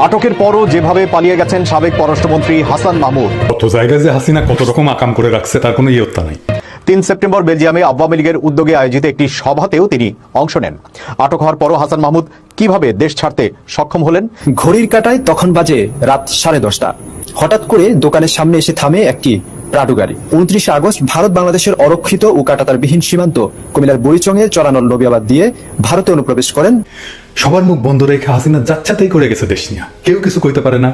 আটকের পরও যেভাবে পালিয়ে গেছেন সাবেক পররাষ্ট্রমন্ত্রী হাসান মাহমুদ। কত জায়গায় যে হাসিনা কত রকম আকাম করে রাখছে তার কোনো ইয়ত্তা নাই। ৩ সেপ্টেম্বর বেলজিয়ামে আওয়ামী লীগের উদ্যোগে আয়োজিত একটি সভাতেও তিনি অংশ নেন। আটক হওয়ার পরও হাসান মাহমুদ কিভাবে দেশ ছাড়তে সক্ষম হলেন? ঘড়ির কাঁটায় তখন বাজে রাত 10:30। হঠাৎ করে দোকানের সামনে এসে থামে একটি প্রাডো গাড়ি। 29 আগস্ট ভারত বাংলাদেশের অরক্ষিত ও কাঁটাতারবিহীন সীমান্ত কুমিল্লার বুড়িচংয়ে চরানল নবিয়াবাদ দিয়ে ভারতে অনুপ্রবেশ করেন। সবার মুখ বন্ধ রেখে হাসিনা যাচ্ছাতেই করে গেছে দেশ নিয়ে, কেউ কিছু কইতে পারে না।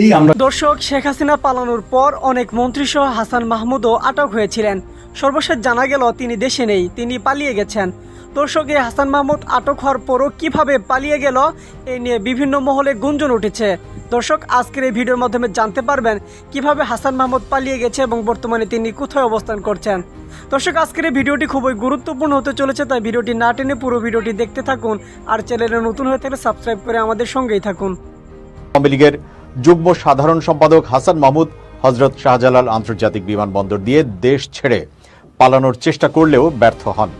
এই আমরা দর্শক, শেখ হাসিনা পালানোর পর অনেক মন্ত্রীসহ হাসান মাহমুদও আটক হয়েছিলেন। সর্বশেষ জানা গেল তিনি দেশে নেই, তিনি পালিয়ে গেছেন। দর্শক, এই হাসান মাহমুদ আটক হওয়ার পরও কিভাবে পালিয়ে গেল এই নিয়ে বিভিন্ন মহলে গুঞ্জন উঠেছে। দর্শক, আজকের এই ভিডিওর মাধ্যমে জানতে পারবেন কিভাবে হাসান মাহমুদ পালিয়ে গেছে এবং বর্তমানে তিনি কোথায় অবস্থান করছেন। দর্শক, আজকের এই ভিডিওটি খুবই গুরুত্বপূর্ণ হতে চলেছে, তাই ভিডিওটি না টেনে পুরো ভিডিওটি দেখতে থাকুন। আর চ্যানেলে নতুন হয়ে থাকলে সাবস্ক্রাইব করে আমাদের সঙ্গেই থাকুন। আওয়ামী লীগের যুগ্ম সাধারণ সম্পাদক হাসান মাহমুদ হযরত শাহজালাল আন্তর্জাতিক বিমানবন্দর দিয়ে দেশ ছেড়ে পালানোর চেষ্টা করলেও ব্যর্থ হন।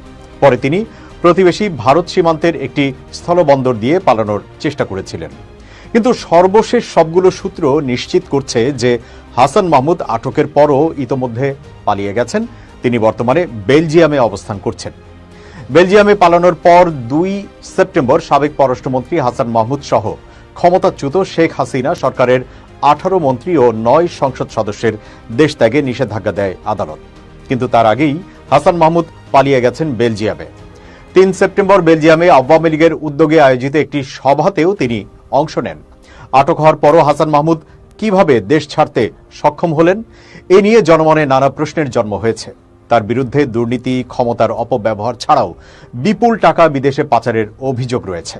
পরে তিনি প্রতিবেশী ভারত সীমান্তের একটি স্থলবন্দর দিয়ে পালানোর চেষ্টা করেছিলেন। কিন্তু সর্বশেষ সবগুলো সূত্র নিশ্চিত করছে যে হাসান মাহমুদ আটকের পরও ইতোমধ্যে পালিয়ে গেছেন। তিনি বর্তমানে বেলজিয়ামে অবস্থান করছেন। বেলজিয়ামে পালানোর পর 2 সেপ্টেম্বর সাবেক পররাষ্ট্রমন্ত্রী হাসান মাহমুদ সহ ক্ষমতাচ্যুত শেখ হাসিনা সরকারের 18 মন্ত্রী ও 9 সংসদ সদস্যের দেশ ত্যাগে নিষেধাজ্ঞা দেয় আদালত। কিন্তু তার আগেই হাসান মাহমুদ পালিয়ে গেছেন বেলজিয়ামে। 3 সেপ্টেম্বর বেলজিয়ামে আওয়ামী লীগের উদ্যোগে আয়োজিত একটি সভাতেও তিনি অংশ নেন। আটক হওয়ার পরও হাসান মাহমুদ কিভাবে দেশ ছাড়তে সক্ষম হলেন, এ নিয়ে জনমনে নানা প্রশ্নের জন্ম হয়েছে। তার বিরুদ্ধে দুর্নীতি, ক্ষমতার অপব্যবহার ছাড়াও বিপুল টাকা বিদেশে পাচারের অভিযোগ রয়েছে।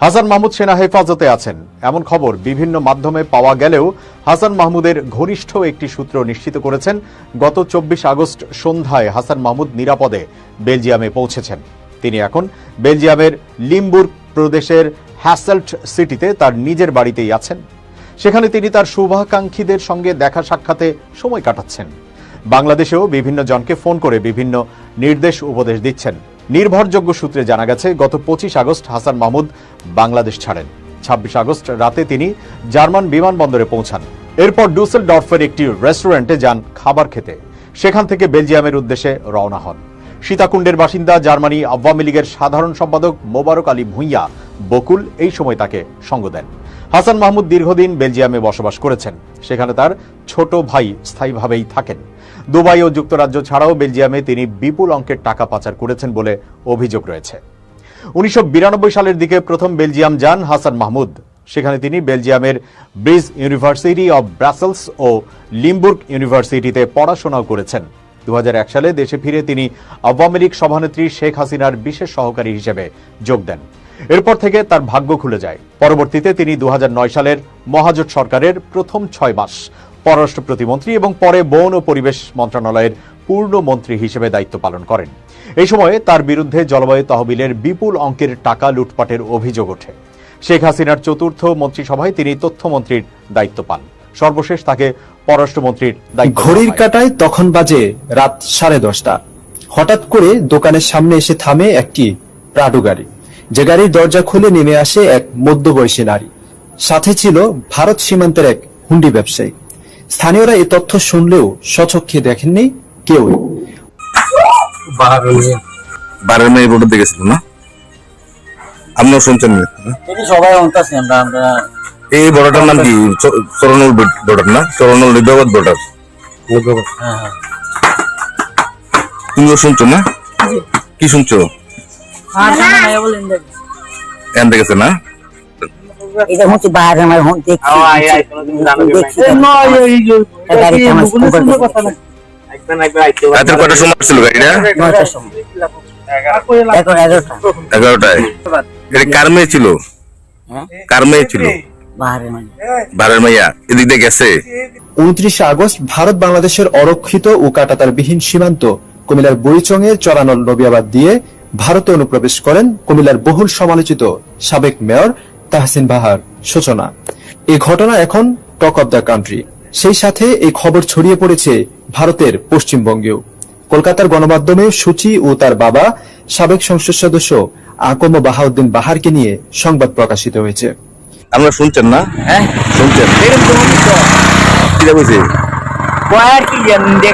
হাসান মাহমুদ সেনা হেফাজতে আছেন এমন খবর বিভিন্ন মাধ্যমে পাওয়া গেলেও হাসান মাহমুদের ঘনিষ্ঠ একটি সূত্র নিশ্চিত করেছেন গত 24 আগস্ট সন্ধ্যায় হাসান মাহমুদ নিরাপদে বেলজিয়ামে পৌঁছেছেন। তিনি এখন বেলজিয়ামের লিমবুর্গ প্রদেশের হ্যাসেল্ট সিটিতে তার নিজের বাড়িতেই আছেন। সেখানে তিনি তার শুভাকাঙ্ক্ষীদের সঙ্গে দেখা সাক্ষাতে সময় কাটাচ্ছেন। বাংলাদেশেও বিভিন্ন জনকে ফোন করে বিভিন্ন নির্দেশ উপদেশ দিচ্ছেন। নির্ভরযোগ্য সূত্রে জানা গেছে গত 25 আগস্ট হাসান মাহমুদ বাংলাদেশ ছাড়েন। 26 আগস্ট রাতে তিনি জার্মান বিমানবন্দরে পৌঁছান। এরপর ডুসেলডর্ফের একটি রেস্টুরেন্টে যান খাবার খেতে। সেখান থেকে বেলজিয়ামের উদ্দেশ্যে রওনা হন। সীতাকুণ্ডের বাসিন্দা জার্মানি আওয়ামী লীগের সাধারণ সম্পাদক মোবারক আলী ভূঁইয়া বকুল এই সময় তাকে সঙ্গ দেন। হাসান মাহমুদ দীর্ঘদিন বেলজিয়ামে বসবাস করেছেন। সেখানে তার ছোট ভাই স্থায়ীভাবেই থাকেন। দুবাই ও যুক্তরাজ্য ছাড়াও বেলজিয়ামে তিনি বিপুল অঙ্কের টাকা পাচার করেছেন বলে অভিযোগ রয়েছে। 1992 সালের দিকে প্রথম বেলজিয়াম যান হাসান মাহমুদ। সেখানে তিনি বেলজিয়ামের ব্রিজ ইউনিভার্সিটি অব ব্রাসেলস ও লিমবুর্গ ইউনিভার্সিটিতে পড়াশোনাও করেছেন। 2001 সালে দেশে ফিরে তিনি আওয়ামী লীগ সভানেত্রী শেখ হাসিনার বিশেষ সহকারী হিসেবে যোগ দেন। এরপর থেকে তার ভাগ্য খুলে যায়। পরবর্তীতে তিনি 2009 সালের মহাজোট সরকারের প্রথম 6 মাস পররাষ্ট্র প্রতিমন্ত্রী এবং পরে বন ও পরিবেশ মন্ত্রণালয়ের পূর্ণ মন্ত্রী হিসেবে দায়িত্ব পালন করেন। এই সময়ে তার বিরুদ্ধে জলবায়ু তহবিলের বিপুল অঙ্কের টাকা লুটপাটের অভিযোগ ওঠে। শেখ হাসিনার চতুর্থ মন্ত্রিসভায় তিনি তথ্যমন্ত্রীর দায়িত্ব পান। সর্বশেষ তাকে পররাষ্ট্রমন্ত্রীর দায়িত্ব। ঘড়ির কাঁটায় তখন বাজে রাত 10:30। হঠাৎ করে দোকানের সামনে এসে থামে একটি প্রাডো গাড়ি। যে গাড়ির দরজা খুলে নেমে আসে এক মধ্যবয়সী নারী। সাথে ছিল ভারত সীমান্তের এক হুন্ডি ব্যবসায়ী। স্থানীয়রা এই তথ্য শুনলেও স্বচক্ষে দেখেননি কেউ। বারের মেয়ে ভোটার দেখেছিল না, আপনিও শুনছেন? সবাই অন্তাছি আমরা। এই ভোটারটার নাম কি? চরণল ভোটার না? চরণল নির্বাবাদ ভোটার। তুমিও শুনছো না? কি শুনছো? এন দেখেছে না? এটা হচ্ছে বাইরে আমার হন দেখছি। রাতের কটার সময় ছিল গাড়িটা? 11টায়। এটা কার মেয়ে ছিল? কার মেয়ে ছিল? বারের মাইয়া। এদিক দিয়ে গেছে। 29 আগস্ট ভারত বাংলাদেশের অরক্ষিত ও কাঁটাতারবিহীন সীমান্ত কুমিল্লার বুড়িচংয়ের চরানল নবিয়াবাদ দিয়ে ভারতে অনুপ্রবেশ করেন কুমিল্লার বহুল সমালোচিত সাবেক মেয়র তাহসিন বাহার সূচনা। এই ঘটনা এখন টক অব দ্য কান্ট্রি। সেই সাথে এই খবর ছড়িয়ে পড়েছে ভারতের পশ্চিমবঙ্গেও। কলকাতার গণমাধ্যমে সূচি ও তার বাবা সাবেক সংসদ সদস্য আকম বাহাউদ্দিন বাহারকে নিয়ে সংবাদ প্রকাশিত হয়েছে। আমরা শুনছেন না? হ্যাঁ শুনছেন এরকম তো কিটা কইছে? কয়ার কি ইন্ডিয়া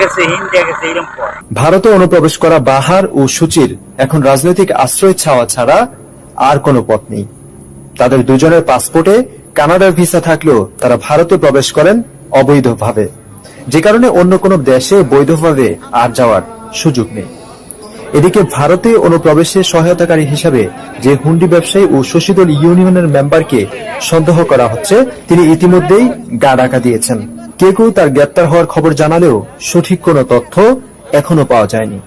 গেছে এরকম কয়। ভারতে অনুপ্রবেশ করা বাহার ও সুচির এখন রাজনৈতিক আশ্রয় ছাওয়া ছাড়া আর কোনো পথ নেই। তাদের দুজনের পাসপোর্টে কানাডার ভিসা থাকলেও তারা ভারতে প্রবেশ করেন অবৈধভাবে, যে কারণে অন্য কোনো দেশে বৈধভাবে আর যাওয়ার সুযোগ নেই। এদিকে ভারতে অনুপ্রবেশে সহায়তাকারী হিসাবে যে হুন্ডি ব্যবসায়ী ও শশীদল ইউনিয়নের মেম্বারকে সন্দেহ করা হচ্ছে, তিনি ইতিমধ্যেই গা ডাকা দিয়েছেন। কেউ কেউ তার গ্রেপ্তার হওয়ার খবর জানালেও সঠিক কোনো তথ্য এখনো পাওয়া যায়নি।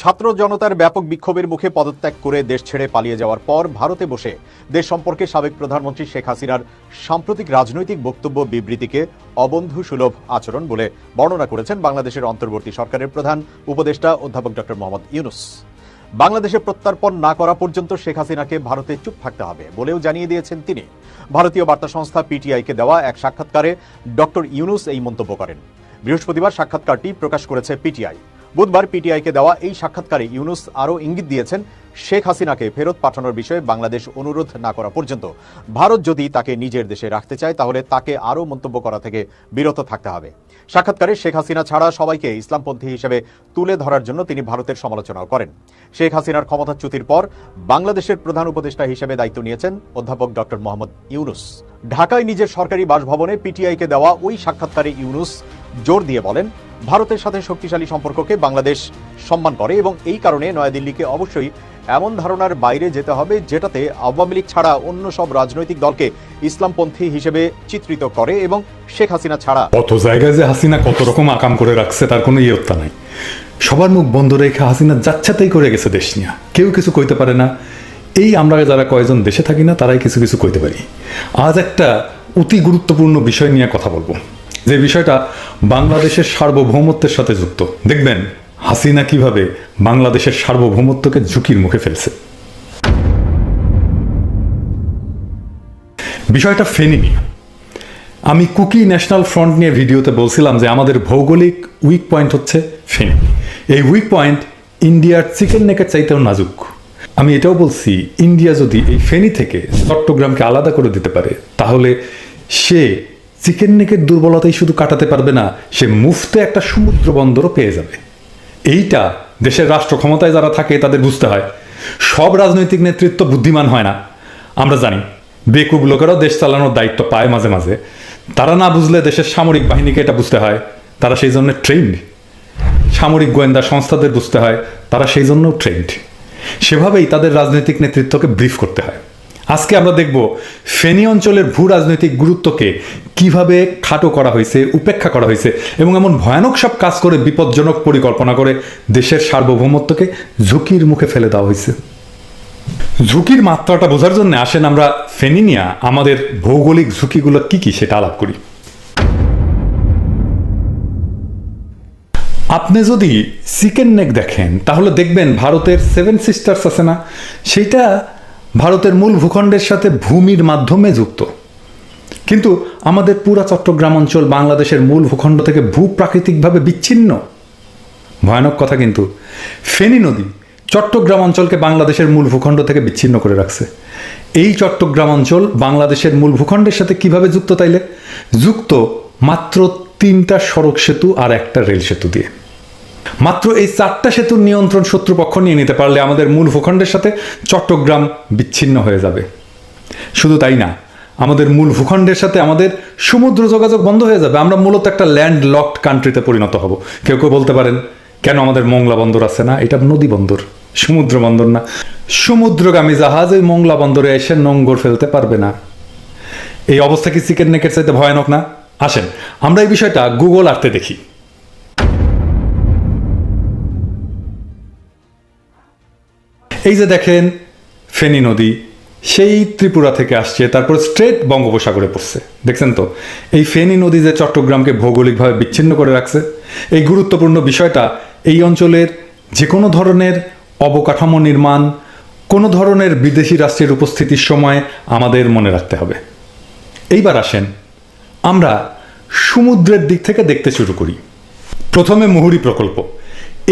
ছাত্র জনতার ব্যাপক বিক্ষোভের মুখে পদত্যাগ করে দেশ ছেড়ে পালিয়ে যাওয়ার পর ভারতে বসে দেশ সম্পর্কে সাবেক প্রধানমন্ত্রী শেখ হাসিনার সাম্প্রতিক রাজনৈতিক বক্তব্য বিবৃতিকে অবন্ধু সুলভ আচরণ বলে বর্ণনা করেছেন বাংলাদেশের অন্তর্বর্তী সরকারের প্রধান উপদেষ্টা অধ্যাপক ডক্টর মোহাম্মদ ইউনূস। বাংলাদেশে প্রত্যর্পণ না করা পর্যন্ত শেখ হাসিনাকে ভারতে চুপ থাকতে হবে বলেও জানিয়ে দিয়েছেন তিনি। ভারতীয় বার্তা সংস্থা পিটিআইকে দেওয়া এক সাক্ষাৎকারে ডক্টর ইউনূস এই মন্তব্য করেন। বৃহস্পতিবার সাক্ষাৎকারটি প্রকাশ করেছে পিটিআই। বুধবার পিটিআইকে দেওয়া এই সাক্ষাৎকারে ইউনূস আরও ইঙ্গিত দিয়েছেন, শেখ হাসিনাকে ফেরত পাঠানোর বিষয়ে বাংলাদেশ অনুরোধ না করা পর্যন্ত ভারত যদি তাকে নিজের দেশে রাখতে চায় তাহলে তাকে আরও মন্তব্য করা থেকে বিরত থাকতে হবে। সাক্ষাৎকারে শেখ হাসিনা ছাড়া সবাইকে ইসলামপন্থী হিসেবে তুলে ধরার জন্য তিনি ভারতের সমালোচনাও করেন। শেখ হাসিনার ক্ষমতাচ্যুতির পর বাংলাদেশের প্রধান উপদেষ্টা হিসেবে দায়িত্ব নিয়েছেন অধ্যাপক ডক্টর মোহাম্মদ ইউনূস। ঢাকায় নিজের সরকারি বাসভবনে পিটিআইকে দেওয়া ওই সাক্ষাৎকারে ইউনূস জোর দিয়ে বলেন, ভারতের সাথে শক্তিশালী সম্পর্ককে বাংলাদেশ সম্মান করে এবং এই কারণে নয়াদিল্লিকে অবশ্যই এমন ধারণার বাইরে যেতে হবে যেটাতে আওয়ামী লীগ ছাড়া অন্য সব রাজনৈতিক দলকে ইসলামপন্থী হিসেবে চিত্রিত করে এবং শেখ হাসিনা ছাড়া কত জায়গায় যে হাসিনা কত রকম আকাম করে রাখছে তার কোনো ইয়ত্তা নাই। সবার মুখ বন্ধ রেখে হাসিনা যাচ্ছাতেই করে গেছে দেশ নিয়ে, কেউ কিছু কইতে পারে না। এই আমরা যারা কয়েকজন দেশে থাকি না তারাই কিছু কিছু কইতে পারি। আজ একটা অতি গুরুত্বপূর্ণ বিষয় নিয়ে কথা বলবো, যে বিষয়টা বাংলাদেশের সার্বভৌমত্বের সাথে যুক্ত। দেখবেন হাসিনা কিভাবে বাংলাদেশের সার্বভৌমত্বকে ঝুঁকির মুখে ফেলছে। বিষয়টা ফেনী নিয়ে। আমি কুকি ন্যাশনাল ফ্রন্ট নিয়ে ভিডিওতে বলছিলাম যে আমাদের ভৌগোলিক উইক পয়েন্ট হচ্ছে ফেনী। এই উইক পয়েন্ট ইন্ডিয়ার চিকেন নেকের চাইতেও নাজুক। আমি এটাও বলছি, ইন্ডিয়া যদি এই ফেনী থেকে চট্টগ্রামকে আলাদা করে দিতে পারে তাহলে সে চিকেন নেকের দুর্বলতাই শুধু কাটাতে পারবে না, সে মুফতে একটা সমুদ্র বন্দরও পেয়ে যাবে। এইটা দেশের রাষ্ট্র ক্ষমতায় যারা থাকে তাদের বুঝতে হয়। সব রাজনৈতিক নেতৃত্ব বুদ্ধিমান হয় না, আমরা জানি। বেকুব লোকেরাও দেশ চালানোর দায়িত্ব পায় মাঝে মাঝে। তারা না বুঝলে দেশের সামরিক বাহিনীকে এটা বুঝতে হয়, তারা সেই জন্য ট্রেন্ড। সামরিক গোয়েন্দা সংস্থাদের বুঝতে হয়, তারা সেই জন্যও ট্রেন্ড। সেভাবেই তাদের রাজনৈতিক নেতৃত্বকে ব্রিফ করতে হয়। আজকে আমরা দেখব ফেনী অঞ্চলের ভূ রাজনৈতিক গুরুত্বকে কিভাবে খাটো করা হয়েছে, উপেক্ষা করা হয়েছে এবং এমন ভয়ানক সব কাজ করে বিপজ্জনক পরিকল্পনা করে দেশের সার্বভৌমত্বকে ঝুঁকির মুখে ফেলে দেওয়া হয়েছে। ঝুঁকির মাত্রাটা বোঝার জন্য আসেন আমরা ফেনী নিয়ে আমাদের ভৌগোলিক ঝুঁকিগুলো কি কি সেটা আলাপ করি। আপনি যদি চিকেন নেক দেখেন তাহলে দেখবেন ভারতের 7 সিস্টার্স আছে না, সেইটা ভারতের মূল ভূখণ্ডের সাথে ভূমির মাধ্যমে যুক্ত। কিন্তু আমাদের পুরা চট্টগ্রাম অঞ্চল বাংলাদেশের মূল ভূখণ্ড থেকে ভূপ্রাকৃতিকভাবে বিচ্ছিন্ন। ভয়ানক কথা, কিন্তু ফেনী নদী চট্টগ্রাম অঞ্চলকে বাংলাদেশের মূল ভূখণ্ড থেকে বিচ্ছিন্ন করে রাখছে। এই চট্টগ্রাম অঞ্চল বাংলাদেশের মূল ভূখণ্ডের সাথে কিভাবে যুক্ত? তাইলে যুক্ত মাত্র 3টা সড়ক সেতু আর একটা রেল সেতু দিয়ে। মাত্র এই 4টা সেতুর নিয়ন্ত্রণ শত্রুপক্ষ নিয়ে নিতে পারলে আমাদের মূল ভূখণ্ডের সাথে চট্টগ্রাম বিচ্ছিন্ন হয়ে যাবে। শুধু তাই না, আমাদের মূল ভূখণ্ডের সাথে আমাদের সমুদ্র যোগাযোগ বন্ধ হয়ে যাবে। আমরা মূলত একটা ল্যান্ড লকড কান্ট্রিতে পরিণত হব। কেউ কেউ বলতে পারেন, কেন আমাদের মোংলা বন্দর আছে না? এটা নদী বন্দর, সমুদ্র বন্দর না। সমুদ্রগামী জাহাজ ওই মোংলা বন্দরে এসে নোঙ্গর ফেলতে পারবে না। এই অবস্থা কি চিকেন নেকের চাইতে ভয়ানক না? আসেন আমরা এই বিষয়টা গুগল আর্থে দেখি। এই যে দেখেন ফেনী নদী সেই ত্রিপুরা থেকে আসছে, তারপর স্ট্রেট বঙ্গোপসাগরে পড়ছে। দেখছেন তো এই ফেনী নদী যে চট্টগ্রামকে ভৌগোলিকভাবে বিচ্ছিন্ন করে রাখছে। এই গুরুত্বপূর্ণ বিষয়টা এই অঞ্চলের যে কোনো ধরনের অবকাঠামো নির্মাণ, কোনো ধরনের বিদেশি রাষ্ট্রের উপস্থিতির সময় আমাদের মনে রাখতে হবে। এইবার আসেন আমরা সমুদ্রের দিক থেকে দেখতে শুরু করি। প্রথমে মুহুরী প্রকল্প।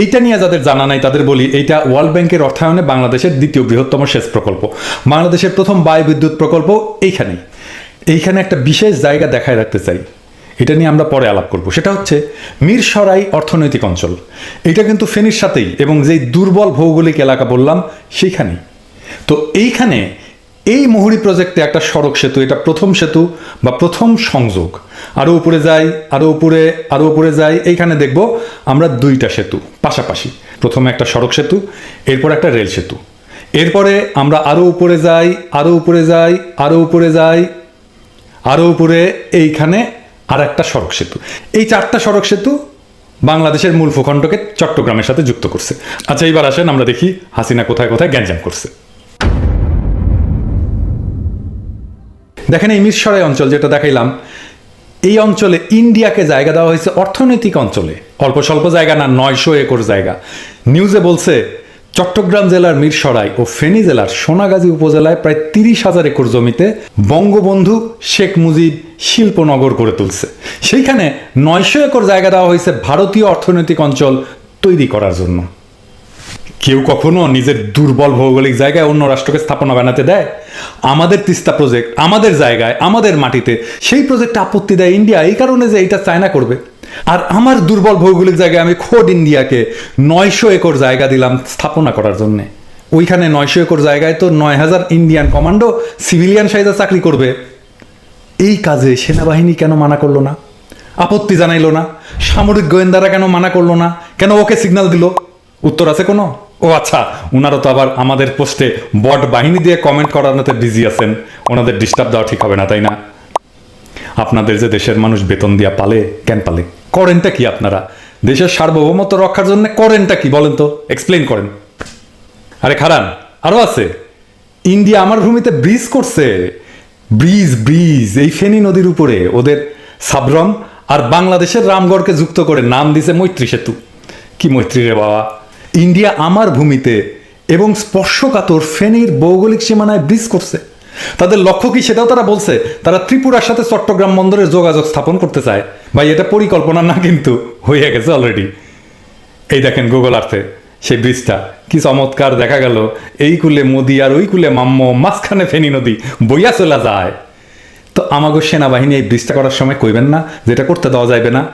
এইটা নিয়ে যাদের জানা নাই তাদের বলি, এইটা ওয়ার্ল্ড ব্যাংকের অর্থায়নে বাংলাদেশের দ্বিতীয় বৃহত্তম সেচ প্রকল্প। বাংলাদেশের প্রথম বায়ু বিদ্যুৎ প্রকল্প এইখানে একটা বিশেষ জায়গা দেখায় রাখতে চাই, এটা নিয়ে আমরা পরে আলাপ করব। সেটা হচ্ছে মিরসরাই অর্থনৈতিক অঞ্চল। এটা কিন্তু ফেনীর সাথেই, এবং যেই দুর্বল ভৌগোলিক এলাকা বললাম সেইখানেই। তো এইখানে এই মুহুরী প্রজেক্টে একটা সড়ক সেতু, এটা প্রথম সেতু বা প্রথম সংযোগ। আরও উপরে যাই, এইখানে দেখব আমরা দুইটা সেতু পাশাপাশি। প্রথমে একটা সড়ক সেতু, এরপর একটা রেল সেতু। এরপরে আমরা আরও উপরে এইখানে আর একটা সড়ক সেতু। এই 4টা সড়ক সেতু বাংলাদেশের মূল ভূখণ্ডকে চট্টগ্রামের সাথে যুক্ত করছে। আচ্ছা, এইবার আসেন আমরা দেখি হাসিনা কোথায় কোথায় গ্যাঞ্জাম করছে। দেখেন, এই মিরসরাই অঞ্চল যেটা দেখাইলাম, এই অঞ্চলে ইন্ডিয়াকে জায়গা দেওয়া হয়েছে অর্থনৈতিক অঞ্চলে। অল্প স্বল্প জায়গা না, 900 একর জায়গা। নিউজে বলছে চট্টগ্রাম জেলার মিরসরাই ও ফেনী জেলার সোনাগাজী উপজেলায় প্রায় 30,000 একর জমিতে বঙ্গবন্ধু শেখ মুজিব শিল্পনগর করে তুলছে। সেইখানে 900 একর জায়গা দেওয়া হয়েছে ভারতীয় অর্থনৈতিক অঞ্চল তৈরি করার জন্য। কেউ কখনো নিজের দুর্বল ভৌগোলিক জায়গায় অন্য রাষ্ট্রকে স্থাপনা বানাতে দেয়? আমাদের তিস্তা প্রজেক্ট আমাদের জায়গায়, আমাদের মাটিতে, সেই প্রজেক্টে আপত্তি দেয় ইন্ডিয়া এই কারণে যে এটা চায়না করবে। আর আমার দুর্বল ভৌগোলিক জায়গায় আমি খোদ ইন্ডিয়াকে 900 একর জায়গা দিলাম স্থাপনা করার জন্য। ওইখানে 900 একর জায়গায় তো 9,000 ইন্ডিয়ান কমান্ডো সিভিলিয়ান সাইজে চাকরি করবে। এই কাজে সেনাবাহিনী কেন মানা করলো না? আপত্তি জানাইলো না? সামরিক গোয়েন্দারা কেন মানা করলো না? কেন ওকে সিগন্যাল দিল? উত্তর আছে কোনো? ও আচ্ছা, ওনারা তো আবার আমাদের পোস্টে বট বাহিনী দিয়ে কমেন্ট করানোতে বিজি আছেন, ওনাদের ডিস্টার্ব দেওয়া ঠিক হবে না, তাই না? আপনাদের যে দেশের মানুষ বেতন দিয়া পালে, কেন পালে? করেনটা কি আপনারা? দেশের সার্বভৌমত্ব রক্ষার জন্য করেনটা কি বলেন তো? এক্সপ্লেইন করেন। আরে খারান, আরো আছে। ইন্ডিয়া আমার ভূমিতে ব্রিজ করছে। ব্রিজ এই ফেনী নদীর উপরে ওদের সাবরম আর বাংলাদেশের রামগড়কে যুক্ত করে নাম দিছে মৈত্রী সেতু। কি মৈত্রী রে বাবা! ইন্ডিয়া আমার ভূমিতে এবং স্পর্শকাতর ফেনীর ভৌগোলিক সীমানায় ব্রিজ করছে। তাদের লক্ষ্য কি সেটাও তারা বলছে। তারা ত্রিপুরার সাথে চট্টগ্রাম বন্দরের যোগাযোগ স্থাপন করতে চায়। ভাই, এটা পরিকল্পনা না, কিন্তু হয়ে গেছে অলরেডি। এই দেখেন গুগল আর্থে সেই ব্রিজটা, কি চমৎকার দেখা গেল। এই কুলে মোদি আর ওই কুলে মাম্ম, মাঝখানে ফেনী নদী বইয়া চলে যায়। তো আমাগো সেনাবাহিনী এই ব্রিজটা করার সময় কইবেন না যেটা করতে দেওয়া যাবে না?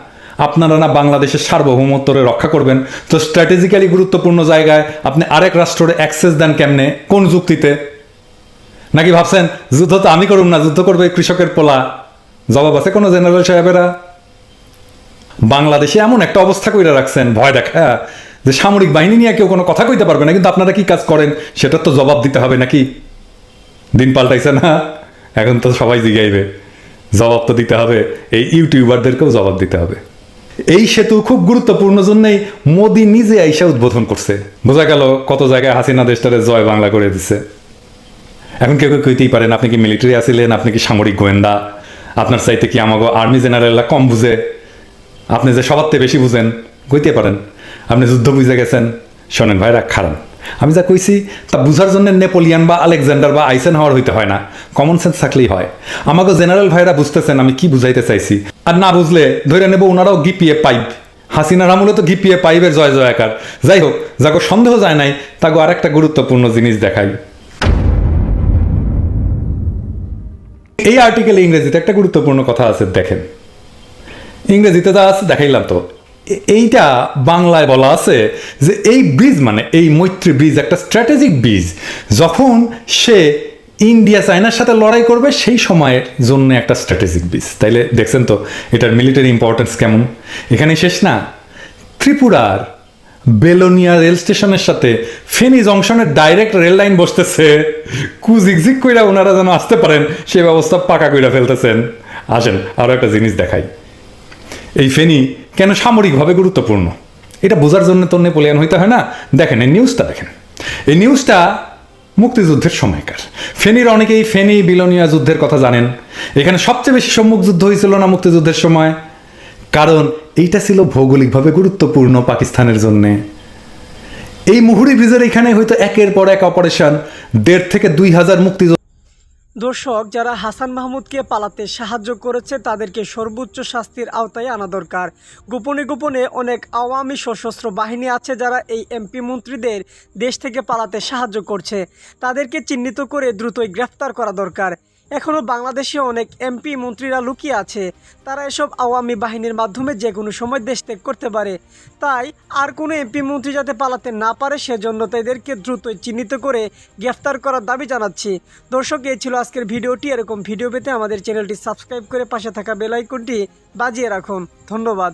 আপনারা না বাংলাদেশের সার্বভৌমত্বরে রক্ষা করবেন, তো স্ট্র্যাটেজিক্যালি গুরুত্বপূর্ণ জায়গায় আপনি আরেক রাষ্ট্রের অ্যাক্সেস দেন কেমনে? কোন যুক্তিতে? নাকি ভাবছেন যুদ্ধ তো আমি করুম না, যুদ্ধ করবে কৃষকের পোলা? জবাব আছে কোনো জেনারেল সাহেবেরা? বাংলাদেশে এমন একটা অবস্থা কইরা রাখছেন ভয় দেখা যে সামরিক বাহিনী নিয়ে কেউ কোনো কথা কইতে পারবে না, কিন্তু আপনারা কি কাজ করেন সেটার তো জবাব দিতে হবে নাকি? দিন পাল্টাইছে না, এখন তো সবাই জিগাইবে, জবাব তো দিতে হবে। এই ইউটিউবারদেরকেও জবাব দিতে হবে। এই সেতু খুব গুরুত্বপূর্ণ জন্যই মোদি নিজে আইসা উদ্বোধন করছে। বোঝা গেল কত জায়গায় হাসিনা দেশটারে জয় বাংলা করে দিছে। এখন কেউ কেউ কইতেই পারেন, আপনি কি মিলিটারি আছিলেন, আপনি কি সামরিক গোয়েন্দা, আপনার চাইতে কি আমাকে আর্মি জেনারেলরা কম বুঝে, আপনি যে সবার থেকে বেশি বুঝেন, কইতে পারেন। আপনি যুদ্ধ বুঝে গেছেন। শোনেন ভাইরা, খারাপ, আমি যা কইছি তা বুঝার জন্য নেপোলিয়ান বা আলেকজান্ডার বা আইসেন হাওয়ার হইতে হয় না, কমন সেন্স থাকলেই হয়। আমাকে জেনারেল ভাইরা বুঝতেছেন আমি কি বুঝাইতে চাইছি। আর না বুঝলে ধরে নেব ওনারাও গিপিএ পাইপ। হাসিনার আমলে তো গিপিএ পাইপের জয় জয়াকার। যাই হোক, যাকে সন্দেহ যায় নাই তাকে আর একটা গুরুত্বপূর্ণ জিনিস দেখাই। এই আর্টিকেলে ইংরেজিতে একটা গুরুত্বপূর্ণ কথা আছে, দেখেন। ইংরেজিতে যা আছে দেখাইলাম তো, এইটা বাংলায় বলা আছে যে এই ব্রিজ মানে এই মৈত্রী ব্রিজ একটা স্ট্র্যাটেজিক ব্রিজ। যখন সে ইন্ডিয়া চায়নার সাথে লড়াই করবে সেই সময়ের জন্য একটা স্ট্র্যাটেজিক ব্রিজ। তাইলে দেখছেন তো এটার মিলিটারি ইম্পর্টেন্স কেমন। এখানে শেষ না, ত্রিপুরার বেলোনিয়া রেল স্টেশনের সাথে ফেনী জংশনের ডাইরেক্ট রেল লাইন বসতেছে। কুজিকজিক কইরা ওনারা যেন আসতে পারেন সেই ব্যবস্থা পাকা কইরা ফেলতেছেন। আসেন আরো একটা জিনিস দেখাই। এই ফেনী কেন সামরিকভাবে গুরুত্বপূর্ণ এটা বোঝার জন্য তো নেপোলিয়ান হইতে হয় না। দেখেন এই নিউজটা, দেখেন এই নিউজটা মুক্তিযুদ্ধের সময়কার। ফেনীর অনেকেই ফেনী বিলোনিয়া যুদ্ধের কথা জানেন। এখানে সবচেয়ে বেশি সম্মুখ যুদ্ধ হয়েছিল না মুক্তিযুদ্ধের সময়, কারণ এইটা ছিল ভৌগোলিকভাবে গুরুত্বপূর্ণ পাকিস্তানের জন্য। এই মুহুরী ব্রিজের এখানে হয়তো একের পর এক অপারেশন 1,500 থেকে 2,000 মুক্তিযোদ্ধা। দর্শক, যারা হাসান মাহমুদকে পালাতে সাহায্য করেছে তাদেরকে সর্বোচ্চ শাস্তির আওতায় আনা দরকার। গোপনে গোপনে অনেক আওয়ামী সশস্ত্র বাহিনী আছে যারা এই এমপি মন্ত্রীদের দেশ থেকে পালাতে সাহায্য করছে। তাদেরকে চিহ্নিত করে দ্রুতই গ্রেফতার করা দরকার। এখনও বাংলাদেশে অনেক এমপি মন্ত্রীরা লুকিয়ে আছে, তারা এসব আওয়ামী বাহিনীর মাধ্যমে যে কোনো সময় দেশ ত্যাগ করতে পারে। তাই আর কোনো এমপি মন্ত্রী যাতে পালাতে না পারে সেজন্য তাদেরকে দ্রুতই চিহ্নিত করে গ্রেফতার করার দাবি জানাচ্ছি। দর্শক, এই ছিল আজকের ভিডিওটি। এরকম ভিডিও পেতে আমাদের চ্যানেলটি সাবস্ক্রাইব করে পাশে থাকা বেল আইকনটি বাজিয়ে রাখুন। ধন্যবাদ।